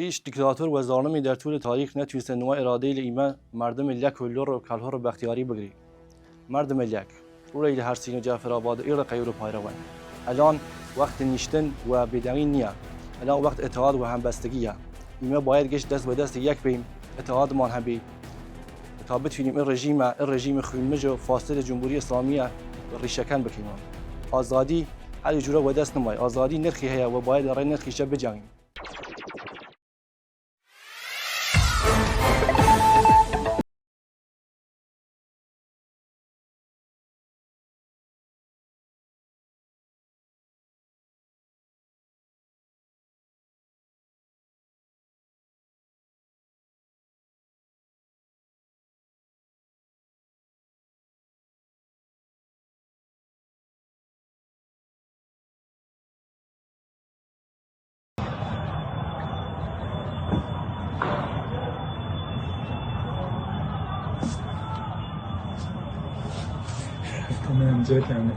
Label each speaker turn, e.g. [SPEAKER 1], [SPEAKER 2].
[SPEAKER 1] هیچ دیکتاتور و ظالمی در طول تاریخ نتوانست نوع اراده ایمه مردم لک و لور و کلها رو بختیاری بگیری. مردم لک روی هر سین و جعفر آباد ایل قیور و پایروان. الان وقت نیشتن و بدنی نیه. الان وقت اتحاد و همبستگیه. ایمه باید گشت دست به دست یک بیم اتحاد مان هم بی. تا بتونیم این رژیم خونمج و فاسد جمهوری اسلامی ریشه‌کن بکنیم. آزادی هر جوره و دست نمای. آزادی نرخی هیا و باید رای نرخیش بجنگیم.
[SPEAKER 2] Tamam, cîhanê.